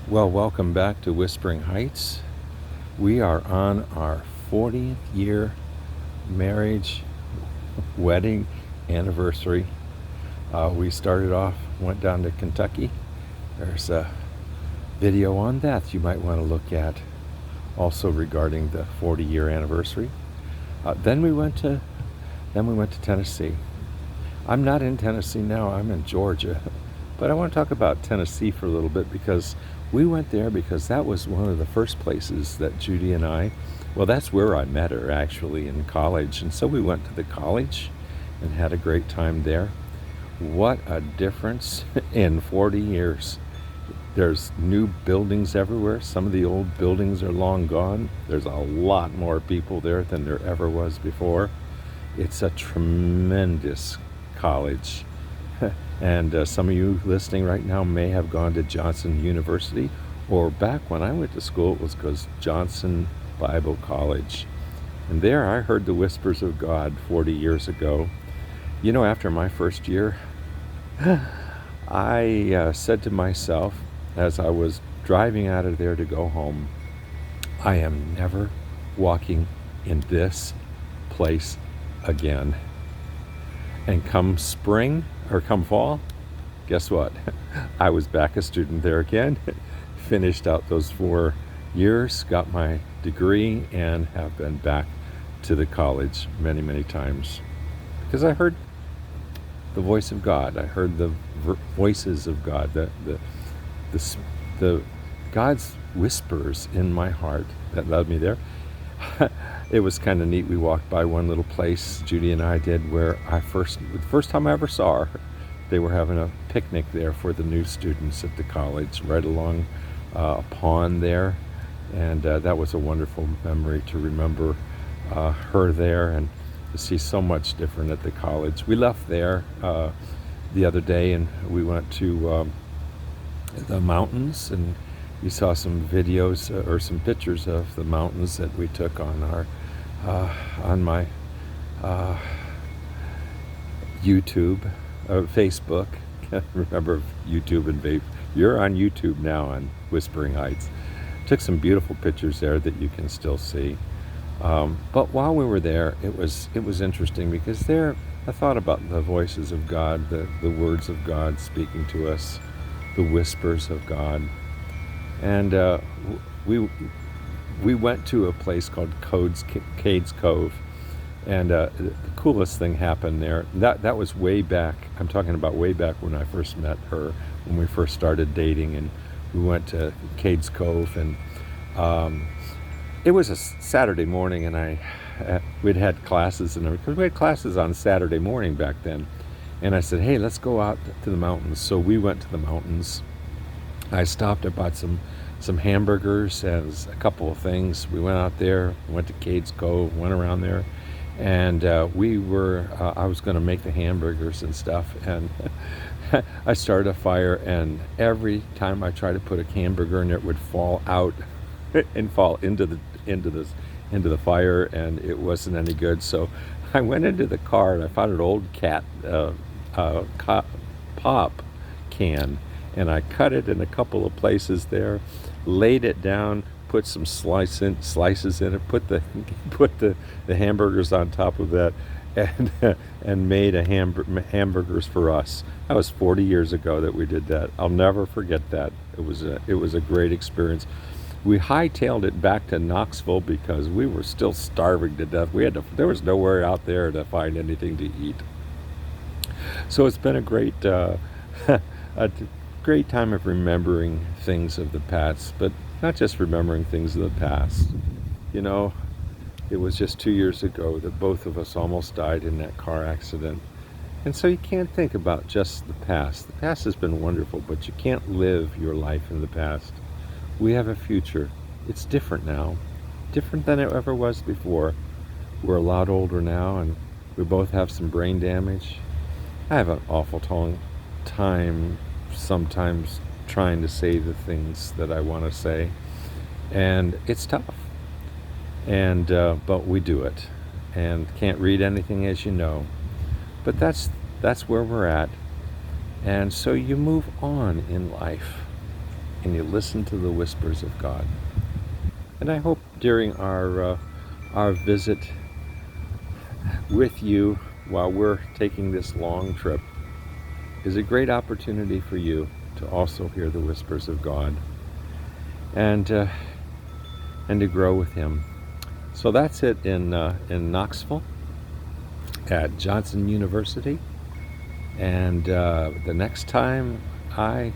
Well, welcome back to Whispering Heights. We are on our 40th year marriage, wedding anniversary. We started off, went down to Kentucky. There's a video on that you might want to look at, also regarding the 40-year anniversary. Then we went to Tennessee. I'm not in Tennessee now. I'm in Georgia. But I want to talk about Tennessee for a little bit because we went there because that was one of the first places that Judy and that's where I met her actually in college. And so we went to the college and had a great time there. What a difference in 40 years. There's new buildings everywhere. Some of the old buildings are long gone. There's a lot more people there than there ever was before. It's a tremendous college. And some of you listening right now may have gone to Johnson University, or back when I went to school, it was because Johnson Bible College. And there I heard the whispers of God 40 years ago. You know, after my first year, I said to myself as I was driving out of there to go home, I am never walking in this place again. And come spring, or come fall, guess what? I was back a student there again, finished out those 4 years, got my degree, and have been back to the college many, many times. Because I heard the voice of God. I heard the voices of God, the God's whispers in my heart that led me there. It was kind of neat. We walked by one little place, Judy and I did, where the first time I ever saw her, they were having a picnic there for the new students at the college, right along a pond there. And that was a wonderful memory to remember her there and to see so much different at the college. We left there the other day and we went to the mountains, and you saw some videos or some pictures of the mountains that we took on my YouTube, Facebook. Can't remember YouTube and vape. You're on YouTube now on Whispering Heights. Took some beautiful pictures there that you can still see. But while we were there, it was interesting because there I thought about the voices of God, the words of God speaking to us, the whispers of God. And we went to a place called Cades Cove, and the coolest thing happened there. That was way back. I'm talking about way back when I first met her, when we first started dating, and we went to Cades Cove, and it was a Saturday morning, and we'd had classes, and because we had classes on Saturday morning back then, and I said, hey, let's go out to the mountains. So we went to the mountains. I stopped, I bought some hamburgers and a couple of things. We went out there, went to Cades Cove, went around there, and I was going to make the hamburgers and stuff, and I started a fire, and every time I tried to put a hamburger in it would fall out and fall into the fire, and it wasn't any good. So I went into the car and I found an old cat pop can, and I cut it in a couple of places there, laid it down, put some slices in it, put the hamburgers on top of that, and made hamburgers for us. That was 40 years ago that we did that. I'll never forget that. It was a great experience. We hightailed it back to Knoxville because we were still starving to death. There was nowhere out there to find anything to eat. So it's been a great great time of remembering things of the past, but not just remembering things of the past. You know, it was just 2 years ago that both of us almost died in that car accident. And so you can't think about just the past. The past has been wonderful, but you can't live your life in the past. We have a future. It's different now, different than it ever was before. We're a lot older now, and we both have some brain damage. I have an awful time sometimes trying to say the things that I want to say, and it's tough, and but we do it, and can't read anything, as you know, but that's where we're at. And so you move on in life, and you listen to the whispers of God. And I hope during our visit with you while we're taking this long trip is a great opportunity for you to also hear the whispers of God and to grow with Him. So that's it in Knoxville at Johnson University. And the next time I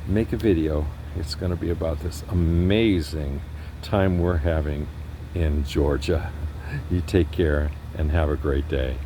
make a video, it's going to be about this amazing time we're having in Georgia. You take care and have a great day.